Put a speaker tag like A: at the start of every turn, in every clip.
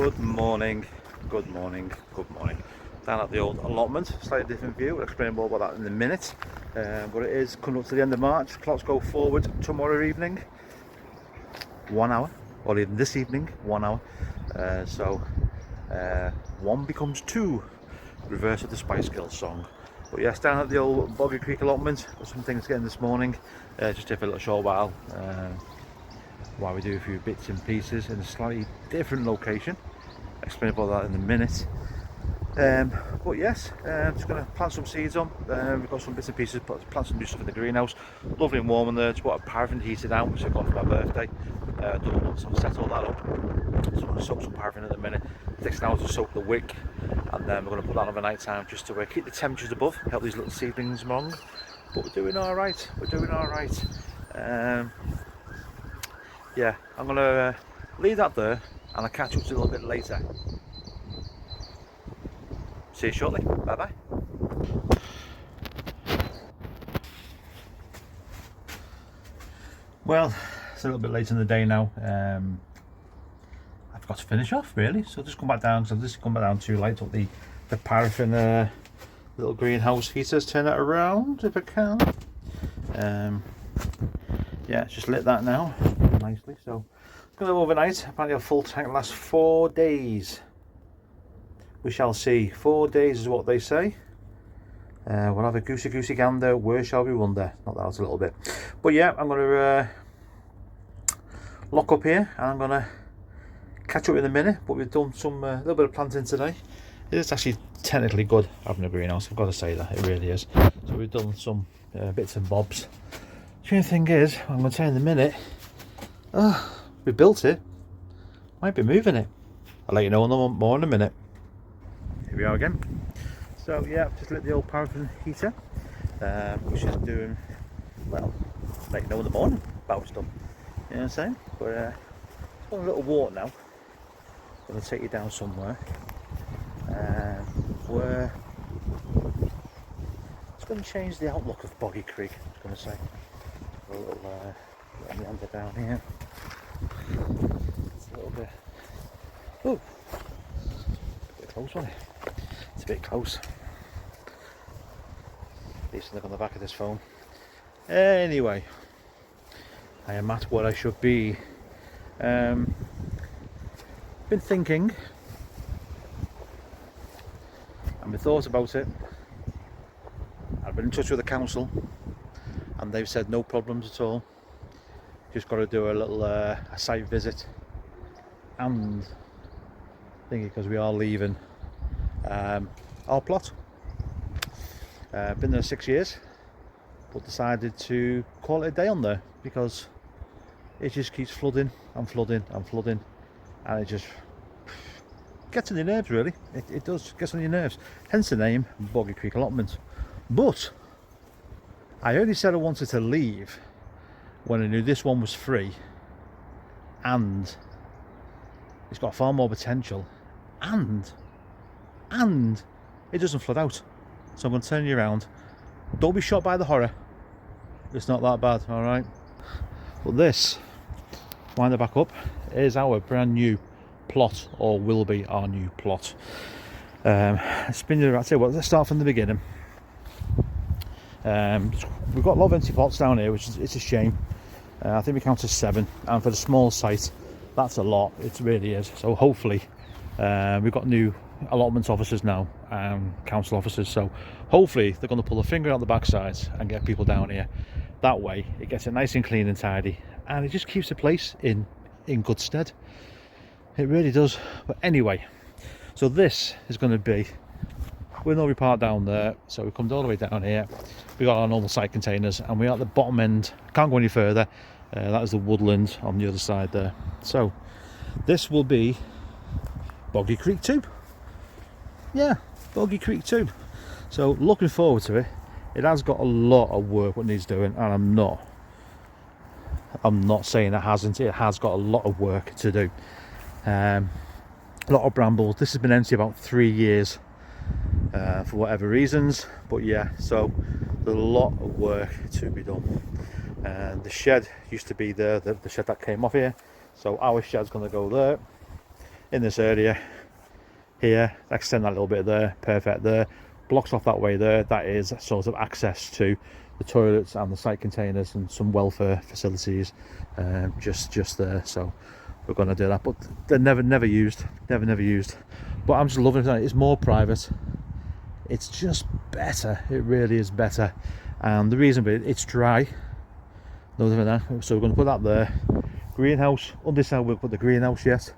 A: Good morning, good morning, good morning. Down at the old allotment, slightly different view. We'll explain more about that in a minute. But it is coming up to the end of March. Clocks go forward tomorrow evening, 1 hour, or even this evening, 1 hour. So one becomes two. Reverse of the Spice Girls song. But yes, down at the old Boggy Creek allotment, got some things getting this morning. Just here for a little short while we do a few bits and pieces in a slightly different location. Explain about that in a minute. But yes, just going to plant some seeds on. We've got some bits and pieces, plant some new stuff in the greenhouse. Lovely and warm in there. Just bought a paraffin heater down, which I got for my birthday. So I'll set all that up. So I'm going to soak some paraffin in a minute. It takes an hour to soak the wick, and then we're going to put that on overnight time just to keep the temperatures above, help these little seedlings along. But we're doing all right. We're doing all right. Yeah, I'm going to leave that there, and I'll catch up to you a little bit later. See you shortly. Bye bye. Well, it's a little bit late in the day now. I've got to finish off really, so I'll just come back down because I've just come back down to light up the paraffin little greenhouse heaters. Turn it around if I can. Yeah, it's just lit that now nicely. So it's going to overnight. Apparently a full tank lasts 4 days. We shall see. 4 days is what they say. We'll have a goosey gander. Where shall we wonder? Not that out a little bit. But yeah, I'm going to lock up here and I'm going to catch up in a minute. But we've done some little bit of planting today. It's actually technically good having a greenhouse. I've got to say that. It really is. So we've done some bits and bobs. The only thing is, I'm going to say in a minute, we built it. Might be moving it. I'll let you know more in a minute. Here we are again. So yeah, just lit the old paraffin heater, which is doing well. Let you know in the morning about stuff. You know what I'm saying? But it's got a little walk now. I'm going to take you down somewhere where it's going to change the outlook of Boggy Creek. I was going to say a little meander down here. It's a little bit. Oh, a bit close, wasn't it? It's a bit close. Decent look on the back of this phone. Anyway, I am at where I should be. Been thinking, and we thought about it. I've been in touch with the council, and they've said no problems at all. Just got to do a little a site visit, and thinking because we are leaving our plot. Been there 6 years, but decided to call it a day on there because it just keeps flooding and flooding and flooding, and it just gets on your nerves really. It does, gets on your nerves. Hence the name Boggy Creek Allotment. But I only said I wanted to leave when I knew this one was free and it's got far more potential and it doesn't flood out. So I'm going to turn you around. Don't be shocked by the horror. It's not that bad, alright? But this, wind it back up, is our brand new plot, or will be our new plot. Let's start from the beginning. We've got a lot of empty plots down here, which is it's a shame. I think we counted 7, and for the small site, that's a lot. It really is. So hopefully, we've got new allotment officers now, council officers. So hopefully they're going to pull a finger out the backside and get people down here. That way, it gets it nice and clean and tidy, and it just keeps the place in good stead. It really does. But anyway, so this is going to be. We're normally parked down there, so we come all the way down here. We got our normal site containers, and we're at the bottom end. Can't go any further. That is the woodland on the other side there. So this will be Boggy Creek 2. Yeah, Boggy Creek 2. So looking forward to it. It has got a lot of work what needs doing, and I'm not saying it hasn't. It has got a lot of work to do. A lot of brambles. This has been empty about 3 years. For whatever reasons, but yeah, so there's a lot of work to be done. And the shed used to be there, the shed that came off here, so our shed's going to go there. in this area here. Extend that little bit there, perfect there. Blocks off that way there. That is sort of access to the toilets and the site containers and some welfare facilities, just there. So we're going to do that, but they're never used, never used. But I'm just loving it. It's more private. It's just better. It really is better. And the reason being, it's dry. No different than that. So we're going to put that there. Greenhouse. Undecided we'll put the greenhouse yet.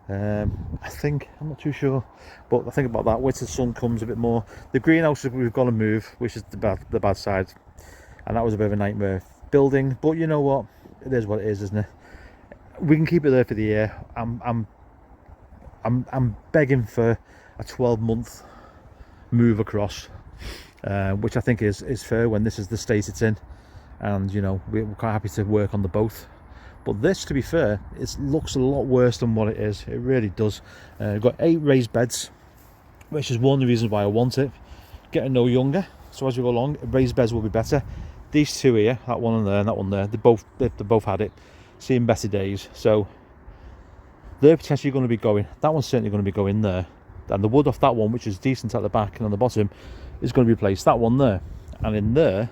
A: I think, I'm not too sure, but I think about that. Wait till the sun comes a bit more. The greenhouse we've got to move, which is the bad side, and that was a bit of a nightmare building. But you know what? It is what it is, isn't it? We can keep it there for the year. I'm begging for a 12-month move across, which I think is fair when this is the state it's in, and you know we're quite happy to work on the both. But this, to be fair, it looks a lot worse than what it is. It really does. We've got 8 raised beds, which is one of the reasons why I want it. Getting no younger, so as we go along, raised beds will be better. These two here, that one and there, and that one there, they both had it, seeing better days. So they're potentially going to be going. That one's certainly going to be going there. And the wood off that one, which is decent at the back and on the bottom, is going to be placed. That one there, and in there,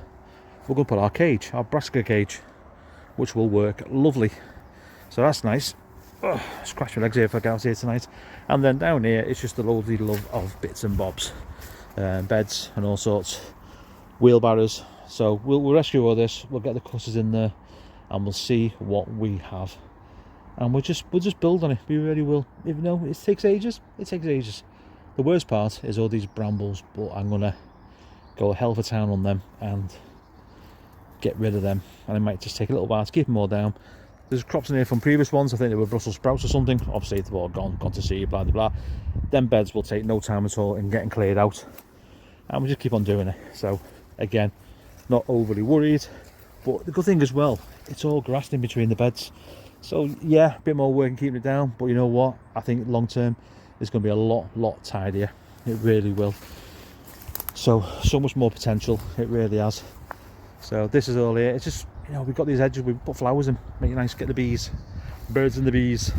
A: we're going to put our cage, our brassica cage, which will work lovely. So that's nice. Oh, scratch my legs here if I get out here tonight. And then down here, it's just the loads of bits and bobs, beds and all sorts, wheelbarrows. So we'll rescue all this. We'll get the cutters in there, and we'll see what we have. And we'll just build on it. We really will. Even though it takes ages, it takes ages. The worst part is all these brambles, but I'm gonna go hell for town on them and get rid of them, and it might just take a little while to keep them all down. There's crops in here from previous ones. I think they were Brussels sprouts or something. Obviously they've all gone to seed, blah blah blah. Them beds will take no time at all in getting cleared out, and we just keep on doing it. So again, not overly worried, but the good thing as well, it's all grassed in between the beds. So yeah, a bit more work in keeping it down, but you know what, I think long term it's going to be a lot tidier. It really will. So much more potential, it really has. So this is all here. It's just, you know, we've got these edges, we put flowers in, make it nice, get the bees, birds and the bees.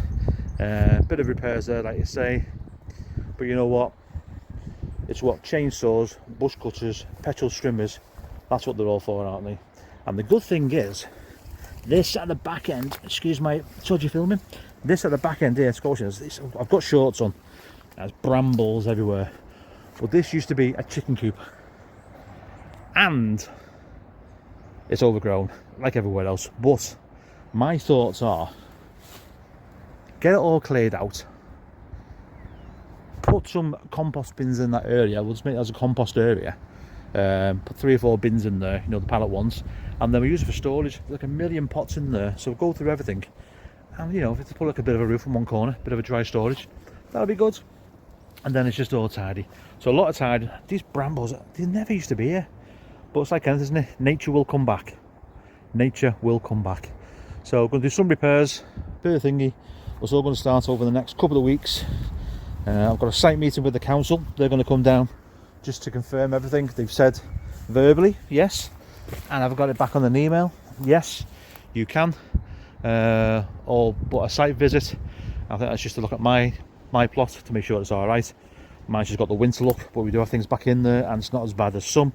A: Bit of repairs there, like you say. But you know what? It's what chainsaws, bush cutters, petrol strimmers, that's what they're all for, aren't they? And the good thing is, this at the back end, excuse my dodgy filming, this at the back end here, I've got shorts on, there's brambles everywhere. But this used to be a chicken coop. And it's overgrown, like everywhere else. But my thoughts are, get it all cleared out, put some compost bins in that area. We'll just make it as a compost area. Put 3 or 4 bins in there, you know, the pallet ones, and then we use it for storage. There's like a million pots in there, so we'll go through everything. And you know, if it's put like a bit of a roof in one corner, a bit of a dry storage, that'll be good. And then it's just all tidy. So a lot of tidy. These brambles, they never used to be here. But it's like anything, isn't it? Nature will come back. Nature will come back. So we're going to do some repairs, bit of thingy. It's all going to start over the next couple of weeks. I've got a site meeting with the council. They're going to come down just to confirm everything. They've said verbally, yes. And I've got it back on an email. Yes, you can. But a site visit, I think that's just to look at my plot to make sure it's all right. Mine's just got the winter look, but we do have things back in there, and it's not as bad as some.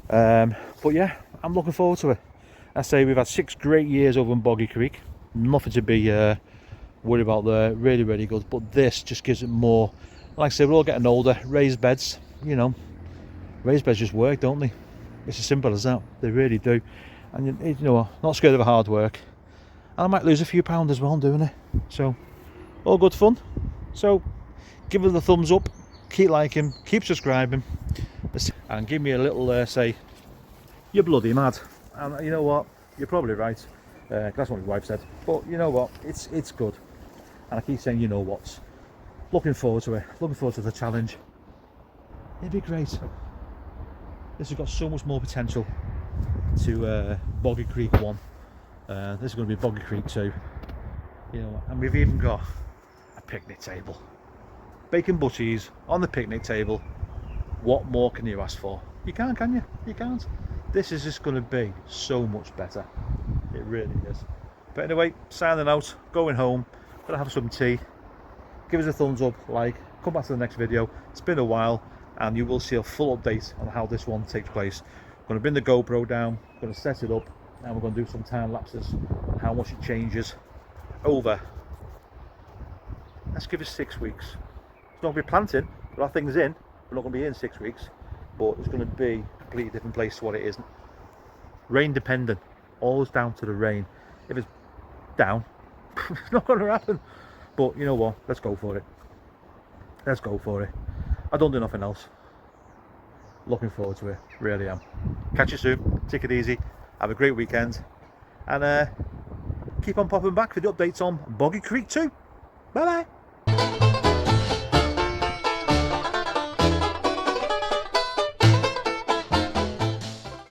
A: But yeah, I'm looking forward to it. I say we've had 6 great years over in Boggy Creek. Nothing to be worried about there. Really good. But this just gives it more. Like I say, we're all getting older. Raised beds, you know, raised beds just work, don't they? It's as simple as that. They really do. And you know, not scared of the hard work. And I might lose a few pounds as well doing it. So all good fun. So give us a thumbs up, keep liking, keep subscribing, and give me a little say, you're bloody mad. And you know what, you're probably right. That's what my wife said. But you know what, it's good. And I keep saying, you know what, looking forward to it, looking forward to the challenge. It'd be great. This has got so much more potential to Boggy Creek 1. This is going to be Boggy Creek 2. You know, and we've even got a picnic table. Bacon butties on the picnic table. What more can you ask for? You can't, can you? You can't. This is just going to be so much better. It really is. But anyway, signing out, going home, gonna have some tea, give us a thumbs up, like, come back to the next video. It's been a while, and you will see a full update on how this one takes place. I'm going to bring the GoPro down, going to set it up, and we're going to do some time lapses on how much it changes over, let's give it 6 weeks. It's not going to be planting, there are things in, we're not going to be in 6 weeks, but it's going to be a completely different place to what it is. Rain dependent, always down to the rain. If it's down, it's not going to happen. But you know what, let's go for it. Let's go for it. I don't do nothing else. Looking forward to it, really am. Catch you soon, take it easy, have a great weekend, and keep on popping back for the updates on Boggy Creek too. Bye bye.